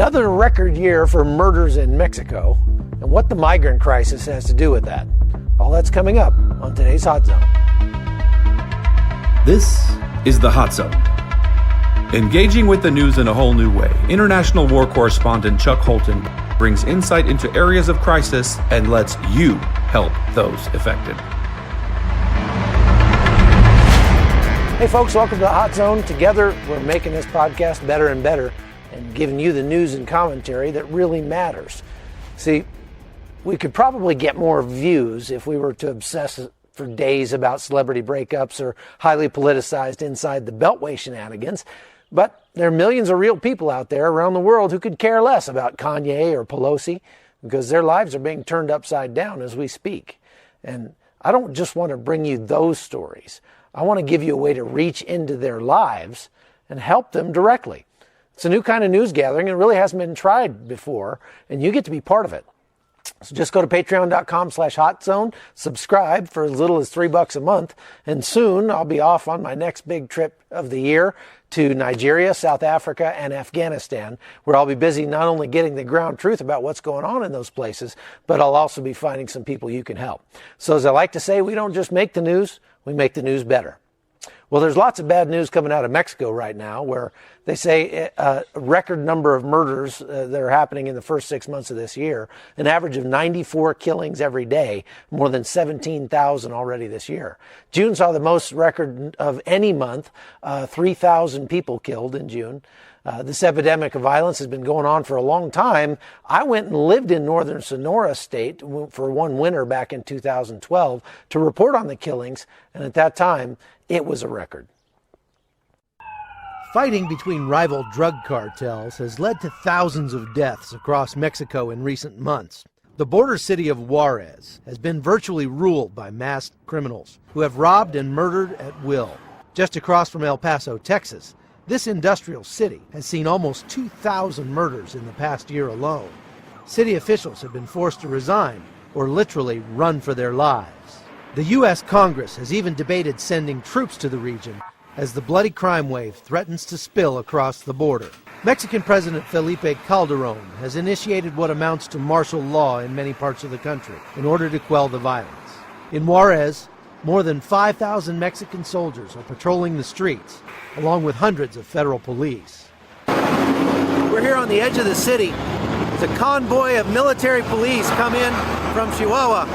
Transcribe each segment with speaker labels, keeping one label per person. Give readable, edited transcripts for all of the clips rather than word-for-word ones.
Speaker 1: Another record year for murders in Mexico, and what the migrant crisis has to do with that. All that's coming up on today's Hot Zone.
Speaker 2: This is the Hot Zone. Engaging with the news in a whole new way, international war correspondent Chuck Holton brings insight into areas of crisis and lets you help those affected.
Speaker 1: Hey folks, welcome to the Hot Zone. Together, we're making this podcast better and better and giving you the news and commentary that really matters. See, we could probably get more views if we were to obsess for days about celebrity breakups or highly politicized inside the Beltway shenanigans, but there are millions of real people out there around the world who could care less about Kanye or Pelosi because their lives are being turned upside down as we speak. And I don't just want to bring you those stories. I want to give you a way to reach into their lives and help them directly. It's a new kind of news gathering and it really hasn't been tried before, and you get to be part of it. So just go to patreon.com/hotzone, subscribe for as little as $3 a month, and soon I'll be off on my next big trip of the year to Nigeria, South Africa, and Afghanistan, where I'll be busy not only getting the ground truth about what's going on in those places, but I'll also be finding some people you can help. So as I like to say, we don't just make the news, we make the news better. Well, there's lots of bad news coming out of Mexico right now, where they say a record number of murders that are happening in the first 6 months of this year, an average of 94 killings every day, more than 17,000 already this year. June saw the most record of any month, 3,000 people killed in June. This epidemic of violence has been going on for a long time. I went and lived in northern Sonora state for one winter back in 2012 to report on the killings, and at that time, it was a record. Fighting between rival drug cartels has led to thousands of deaths across Mexico in recent months. The border city of Juarez has been virtually ruled by masked criminals who have robbed and murdered at will. Just across from El Paso, Texas, this industrial city has seen almost 2,000 murders in the past year alone. City officials have been forced to resign or literally run for their lives. The U.S. Congress has even debated sending troops to the region as the bloody crime wave threatens to spill across the border. Mexican President Felipe Calderón has initiated what amounts to martial law in many parts of the country in order to quell the violence. In Juarez, more than 5,000 Mexican soldiers are patrolling the streets, along with hundreds of federal police. We're here on the edge of the city. There's a convoy of military police come in from Chihuahua.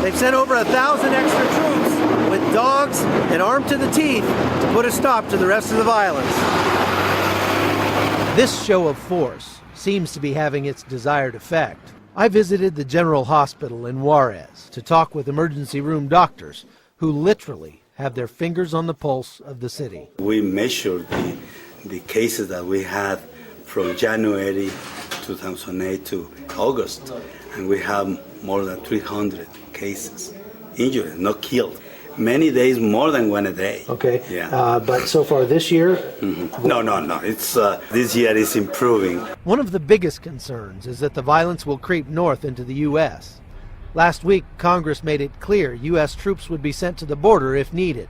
Speaker 1: They've sent over 1,000 extra troops with dogs and armed to the teeth to put a stop to the rest of the violence. This show of force seems to be having its desired effect. I visited the General Hospital in Juarez to talk with emergency room doctors who literally have their fingers on the pulse of the city.
Speaker 3: We measured the cases that we had from January 2008 to August, and we have more than 300 cases injured, not killed. Many days more than one a day.
Speaker 1: Okay.
Speaker 3: Yeah.
Speaker 1: But so far this year?
Speaker 3: Mm-hmm. No. It's this year is improving.
Speaker 1: One of the biggest concerns is that the violence will creep north into the U.S. Last week, Congress made it clear U.S. troops would be sent to the border if needed.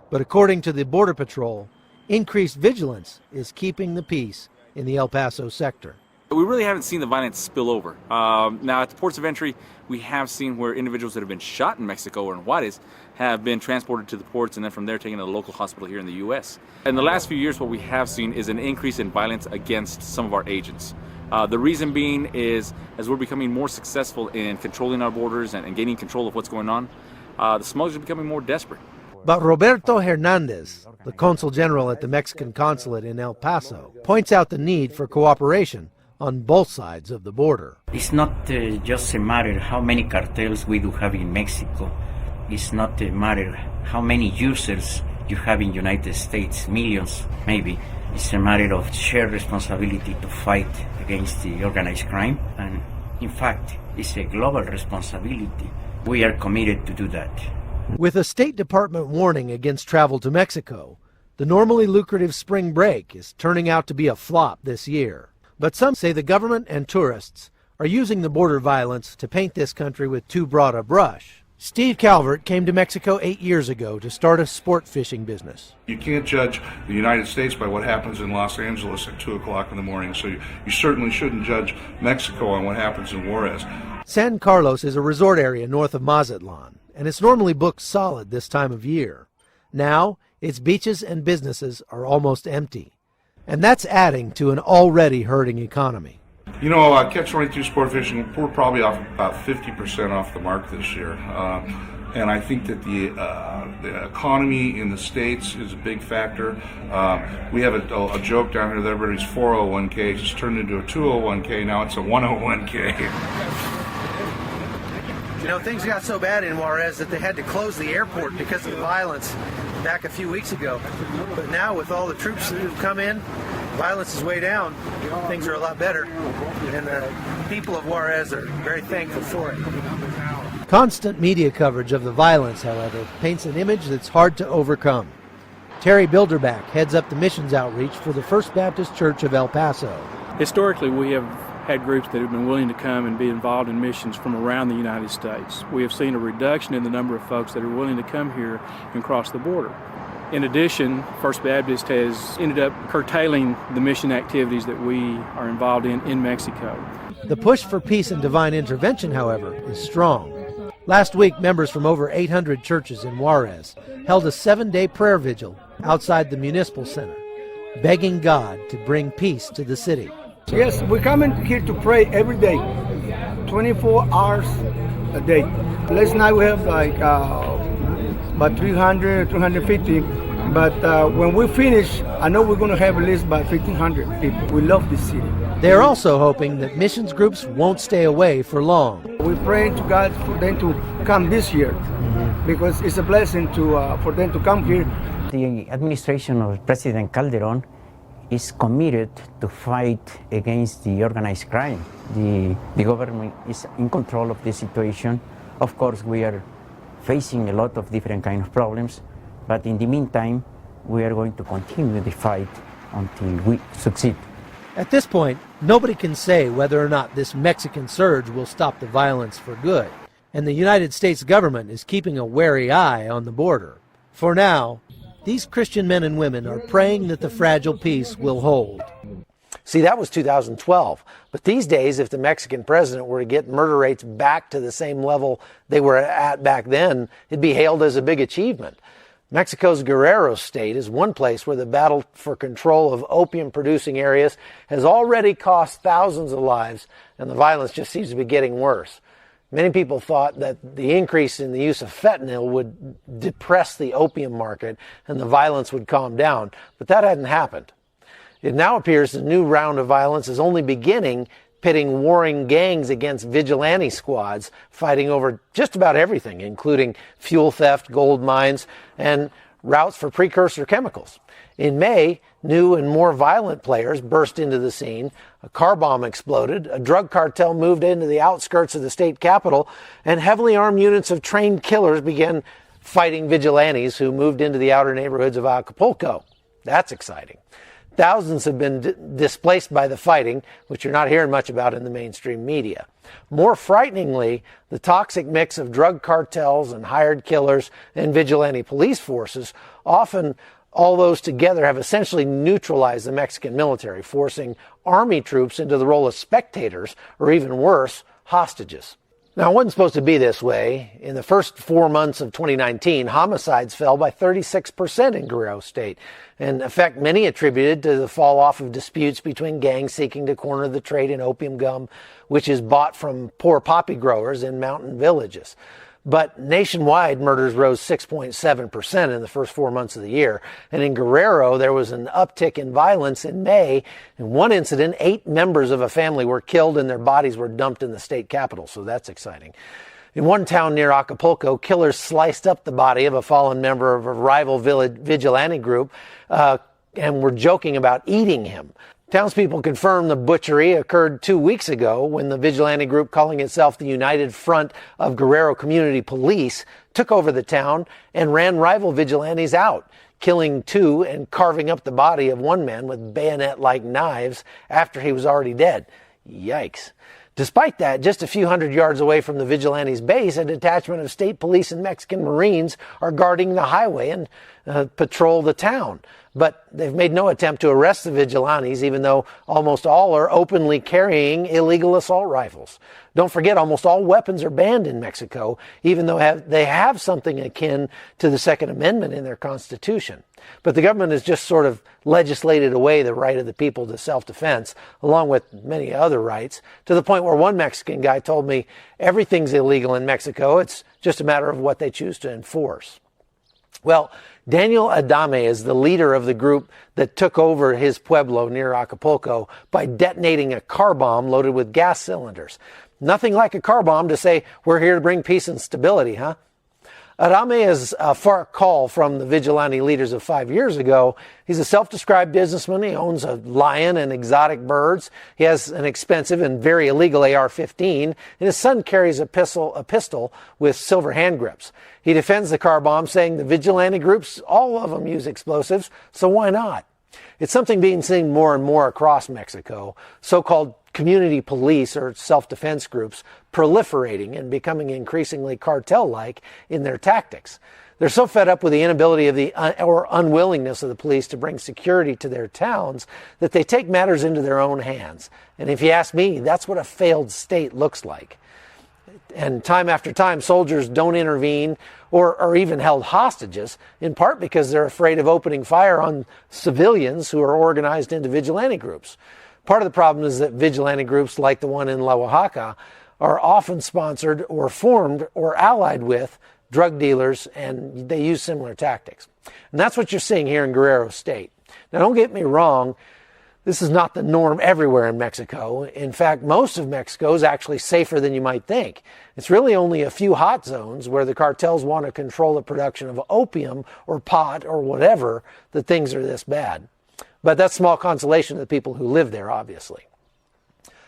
Speaker 1: But according to the Border Patrol, increased vigilance is keeping the peace in the El Paso sector.
Speaker 4: We really haven't seen the violence spill over. Now, at the ports of entry, we have seen where individuals that have been shot in Mexico or in Juarez have been transported to the ports and then from there taken to the local hospital here in the U.S. In the last few years, what we have seen is an increase in violence against some of our agents. The reason being is, as we're becoming more successful in controlling our borders and gaining control of what's going on, the smugglers are becoming more desperate.
Speaker 1: But Roberto Hernandez, the consul general at the Mexican consulate in El Paso, points out the need for cooperation on both sides of the border.
Speaker 5: It's not just a matter how many cartels we do have in Mexico. It's not a matter how many users you have in United States, millions maybe. It's a matter of shared responsibility to fight against the organized crime. And in fact, it's a global responsibility. We are committed to do that.
Speaker 1: With a State Department warning against travel to Mexico, the normally lucrative spring break is turning out to be a flop this year. But some say the government and tourists are using the border violence to paint this country with too broad a brush. Steve Calvert came to Mexico 8 years ago to start a sport fishing business.
Speaker 6: You can't judge the United States by what happens in Los Angeles at 2 o'clock in the morning, so you certainly shouldn't judge Mexico on what happens in Juarez.
Speaker 1: San Carlos is a resort area north of Mazatlan, and it's normally booked solid this time of year. Now, its beaches and businesses are almost empty, and that's adding to an already hurting economy.
Speaker 6: You know, Catch-22 sport fishing, we're probably off about 50% off the mark this year. And I think that the economy in the States is a big factor. We have a joke down here that everybody's 401k just turned into a 201k. Now it's a 101k.
Speaker 1: You know, things got so bad in Juarez that they had to close the airport because of the violence back a few weeks ago. But now with all the troops that have come in, violence is way down. Things are a lot better. And the people of Juarez are very thankful for it. Constant media coverage of the violence, however, paints an image that's hard to overcome. Terry Bilderback heads up the missions outreach for the First Baptist Church of El Paso.
Speaker 7: Historically, we have had groups that have been willing to come and be involved in missions from around the United States. We have seen a reduction in the number of folks that are willing to come here and cross the border. In addition, First Baptist has ended up curtailing the mission activities that we are involved in Mexico.
Speaker 1: The push for peace and divine intervention, however, is strong. Last week, members from over 800 churches in Juarez held a 7-day prayer vigil outside the municipal center, begging God to bring peace to the city.
Speaker 8: Yes, we're coming here to pray every day, 24 hours a day. Last night we have like about 300, 350, but when we finish, I know we're going to have at least about 1,500 people. We love this city.
Speaker 1: They're also hoping that missions groups won't stay away for long.
Speaker 8: We're praying to God for them to come this year, because it's a blessing for them to come here.
Speaker 5: The administration of President Calderon is committed to fight against the organized crime. The government is in control of the situation. Of course, we are facing a lot of different kind of problems, but in the meantime, we are going to continue the fight until we succeed.
Speaker 1: At this point, nobody can say whether or not this Mexican surge will stop the violence for good, and the United States government is keeping a wary eye on the border. For now, these Christian men and women are praying that the fragile peace will hold. See, that was 2012. But these days, if the Mexican president were to get murder rates back to the same level they were at back then, it'd be hailed as a big achievement. Mexico's Guerrero state is one place where the battle for control of opium-producing areas has already cost thousands of lives, and the violence just seems to be getting worse. Many people thought that the increase in the use of fentanyl would depress the opium market and the violence would calm down, but that hadn't happened. It now appears the new round of violence is only beginning, pitting warring gangs against vigilante squads fighting over just about everything, including fuel theft, gold mines, and routes for precursor chemicals. In May, new and more violent players burst into the scene. A car bomb exploded, a drug cartel moved into the outskirts of the state capital, and heavily armed units of trained killers began fighting vigilantes who moved into the outer neighborhoods of Acapulco. That's exciting. Thousands have been displaced by the fighting, which you're not hearing much about in the mainstream media. More frighteningly, the toxic mix of drug cartels and hired killers and vigilante police forces, often all those together, have essentially neutralized the Mexican military, forcing army troops into the role of spectators, or even worse, hostages. Now, it wasn't supposed to be this way. In the first 4 months of 2019, homicides fell by 36% in Guerrero State, an effect many attributed to the fall-off of disputes between gangs seeking to corner the trade in opium gum, which is bought from poor poppy growers in mountain villages. But nationwide, murders rose 6.7% in the first 4 months of the year. And in Guerrero, there was an uptick in violence in May. In one incident, 8 members of a family were killed and their bodies were dumped in the state capital. So that's exciting. In one town near Acapulco, killers sliced up the body of a fallen member of a rival vigilante group and were joking about eating him. Townspeople confirmed the butchery occurred 2 weeks ago when the vigilante group calling itself the United Front of Guerrero Community Police took over the town and ran rival vigilantes out, killing 2 and carving up the body of one man with bayonet-like knives after he was already dead. Yikes. Despite that, just a few hundred yards away from the vigilantes' base, a detachment of state police and Mexican Marines are guarding the highway and patrol the town. But they've made no attempt to arrest the vigilantes, even though almost all are openly carrying illegal assault rifles. Don't forget, almost all weapons are banned in Mexico, even though they have something akin to the Second Amendment in their constitution. But the government has just sort of legislated away the right of the people to self-defense, along with many other rights, to the point where one Mexican guy told me everything's illegal in Mexico. It's just a matter of what they choose to enforce. Well, Daniel Adame is the leader of the group that took over his pueblo near Acapulco by detonating a car bomb loaded with gas cylinders. Nothing like a car bomb to say, we're here to bring peace and stability, huh? Adame is a far call from the vigilante leaders of 5 years ago. He's a self-described businessman. He owns a lion and exotic birds. He has an expensive and very illegal AR-15, and his son carries a pistol with silver hand grips. He defends the car bomb, saying the vigilante groups, all of them use explosives, so why not? It's something being seen more and more across Mexico, so-called community police or self-defense groups proliferating and becoming increasingly cartel-like in their tactics. They're so fed up with the inability of or unwillingness of the police to bring security to their towns that they take matters into their own hands. And if you ask me, that's what a failed state looks like. And time after time, soldiers don't intervene or are even held hostages, in part because they're afraid of opening fire on civilians who are organized into vigilante groups. Part of the problem is that vigilante groups like the one in La Oaxaca are often sponsored or formed or allied with drug dealers, and they use similar tactics. And that's what you're seeing here in Guerrero State. Now, don't get me wrong. This is not the norm everywhere in Mexico. In fact, most of Mexico is actually safer than you might think. It's really only a few hot zones where the cartels want to control the production of opium or pot or whatever that things are this bad. But that's small consolation to the people who live there, obviously.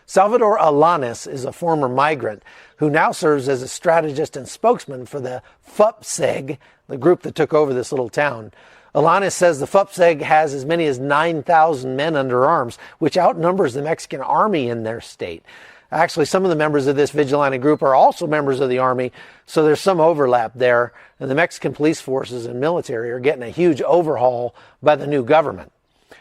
Speaker 1: Salvador Alanis is a former migrant who now serves as a strategist and spokesman for the FUPSEG, the group that took over this little town. Alanis says the FUPSEG has as many as 9,000 men under arms, which outnumbers the Mexican army in their state. Actually, some of the members of this vigilante group are also members of the army, so there's some overlap there. And the Mexican police forces and military are getting a huge overhaul by the new government.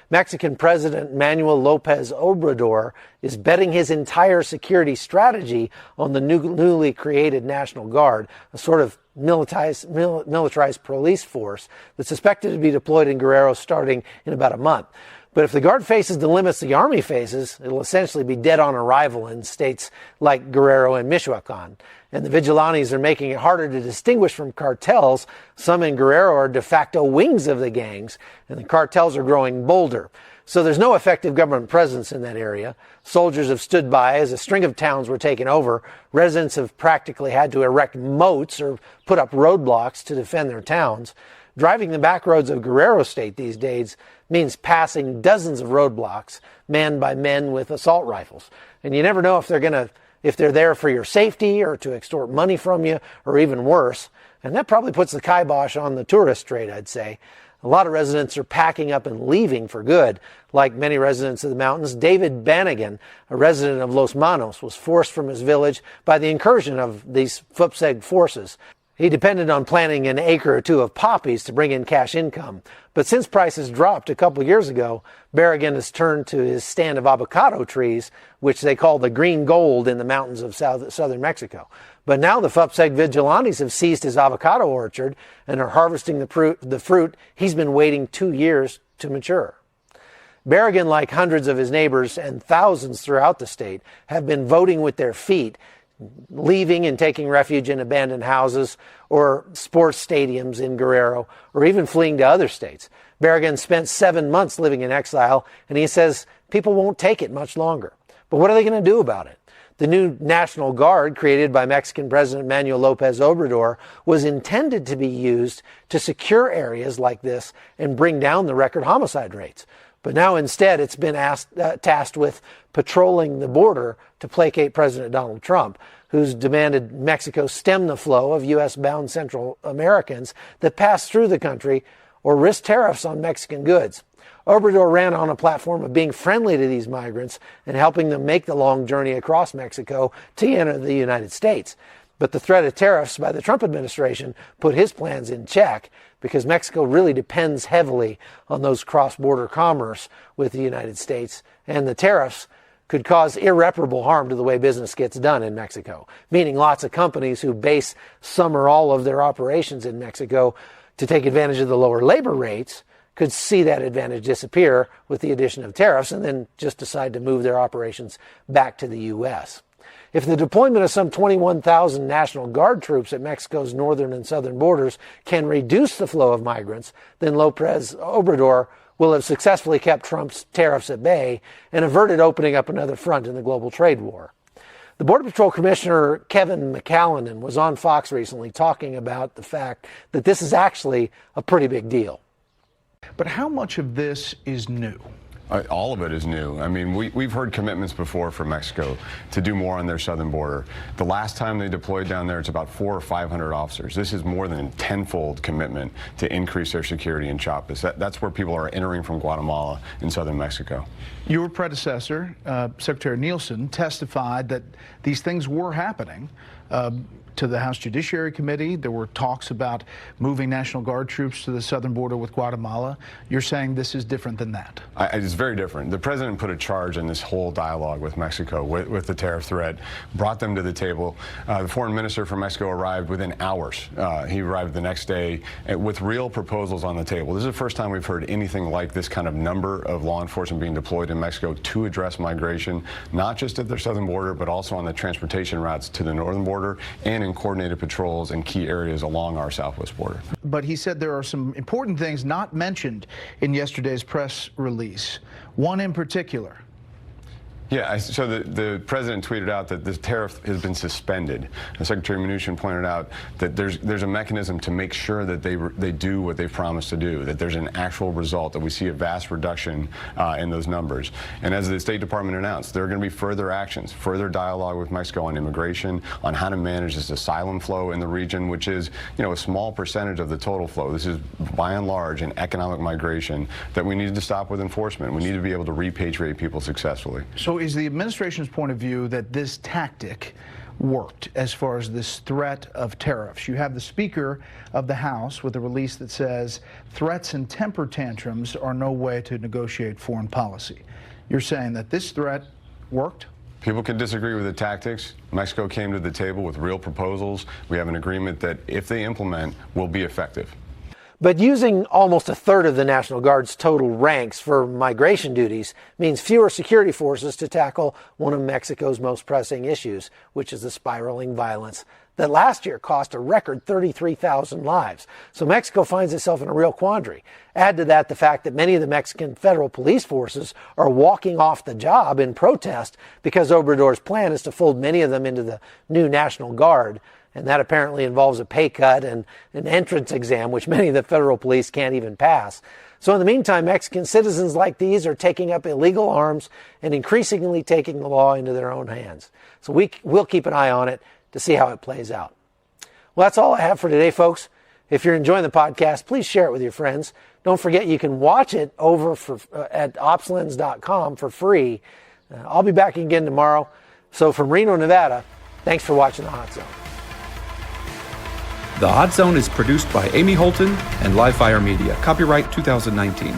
Speaker 1: Mexican President Manuel Lopez Obrador is betting his entire security strategy on the newly created National Guard, a sort of militarized police force that's expected to be deployed in Guerrero starting in about a month. But if the Guard faces the limits the Army faces, it'll essentially be dead on arrival in states like Guerrero and Michoacan. And the vigilantes are making it harder to distinguish from cartels. Some in Guerrero are de facto wings of the gangs, and the cartels are growing bolder. So there's no effective government presence in that area. Soldiers have stood by as a string of towns were taken over. Residents have practically had to erect moats or put up roadblocks to defend their towns. Driving the back roads of Guerrero State these days means passing dozens of roadblocks manned by men with assault rifles. And you never know if they're there for your safety or to extort money from you, or even worse. And that probably puts the kibosh on the tourist trade, I'd say. A lot of residents are packing up and leaving for good. Like many residents of the mountains, David Bannigan, a resident of Los Manos, was forced from his village by the incursion of these FUPSEG forces. He depended on planting an acre or two of poppies to bring in cash income. But since prices dropped a couple years ago, Barragan has turned to his stand of avocado trees, which they call the green gold in the mountains of southern Mexico. But now the FUPSEG vigilantes have seized his avocado orchard and are harvesting the fruit he's been waiting 2 years to mature. Barragan, like hundreds of his neighbors and thousands throughout the state, have been voting with their feet, leaving and taking refuge in abandoned houses or sports stadiums in Guerrero, or even fleeing to other states. Barragan spent 7 months living in exile, and he says people won't take it much longer. But what are they going to do about it? The new National Guard, created by Mexican President Manuel Lopez Obrador, was intended to be used to secure areas like this and bring down the record homicide rates. But now instead it's been tasked with patrolling the border to placate President Donald Trump, who's demanded Mexico stem the flow of U.S.-bound Central Americans that pass through the country or risk tariffs on Mexican goods. Obrador ran on a platform of being friendly to these migrants and helping them make the long journey across Mexico to enter the United States. But the threat of tariffs by the Trump administration put his plans in check because Mexico really depends heavily on those cross-border commerce with the United States, and the tariffs could cause irreparable harm to the way business gets done in Mexico, meaning lots of companies who base some or all of their operations in Mexico to take advantage of the lower labor rates could see that advantage disappear with the addition of tariffs and then just decide to move their operations back to the U.S. If the deployment of some 21,000 National Guard troops at Mexico's northern and southern borders can reduce the flow of migrants, then López Obrador will have successfully kept Trump's tariffs at bay and averted opening up another front in the global trade war. The Border Patrol Commissioner Kevin McAllinan was on Fox recently talking about the fact that this is actually a pretty big deal.
Speaker 9: But how much of this is new?
Speaker 10: All of it is new. I mean, we've heard commitments before from Mexico to do more on their southern border. The last time they deployed down there, it's about 400 or 500 officers. This is more than a tenfold commitment to increase their security in Chiapas. That's where people are entering from Guatemala in southern Mexico.
Speaker 9: Your predecessor, Secretary Nielsen, testified that these things were happening. To the House Judiciary Committee, there were talks about moving National Guard troops to the southern border with Guatemala. You're saying this is different than that?
Speaker 10: It's very different. The president put a charge in this whole dialogue with Mexico, with the tariff threat, brought them to the table. The foreign minister from Mexico arrived within hours. He arrived the next day with real proposals on the table. This is the first time we've heard anything like this kind of number of law enforcement being deployed in Mexico to address migration, not just at their southern border, but also on the transportation routes to the northern border and in coordinated patrols in key areas along our southwest border.
Speaker 9: But he said there are some important things not mentioned in yesterday's press release. One in particular.
Speaker 10: Yeah, so the president tweeted out that this tariff has been suspended. And Secretary Mnuchin pointed out that there's a mechanism to make sure that they do what they've promised to do, that there's an actual result, that we see a vast reduction in those numbers. And as the State Department announced, there are going to be further actions, further dialogue with Mexico on immigration, on how to manage this asylum flow in the region, which is, a small percentage of the total flow. This is, by and large, an economic migration that we need to stop with enforcement. We need to be able to repatriate people successfully.
Speaker 9: So is the administration's point of view that this tactic worked as far as this threat of tariffs? You have the Speaker of the House with a release that says threats and temper tantrums are no way to negotiate foreign policy. You're saying that this threat worked?
Speaker 10: People can disagree with the tactics. Mexico came to the table with real proposals. We have an agreement that if they implement, will be effective.
Speaker 1: But using almost a third of the National Guard's total ranks for migration duties means fewer security forces to tackle one of Mexico's most pressing issues, which is the spiraling violence that last year cost a record 33,000 lives. So Mexico finds itself in a real quandary. Add to that the fact that many of the Mexican federal police forces are walking off the job in protest because Obrador's plan is to fold many of them into the new National Guard. And that apparently involves a pay cut and an entrance exam, which many of the federal police can't even pass. So in the meantime, Mexican citizens like these are taking up illegal arms and increasingly taking the law into their own hands. So we'll keep an eye on it to see how it plays out. Well, that's all I have for today, folks. If you're enjoying the podcast, please share it with your friends. Don't forget you can watch it over at opslens.com for free. I'll be back again tomorrow. So from Reno, Nevada, thanks for watching The Hot Zone.
Speaker 2: The Hot Zone is produced by Amy Holton and Livefire Media. Copyright 2019.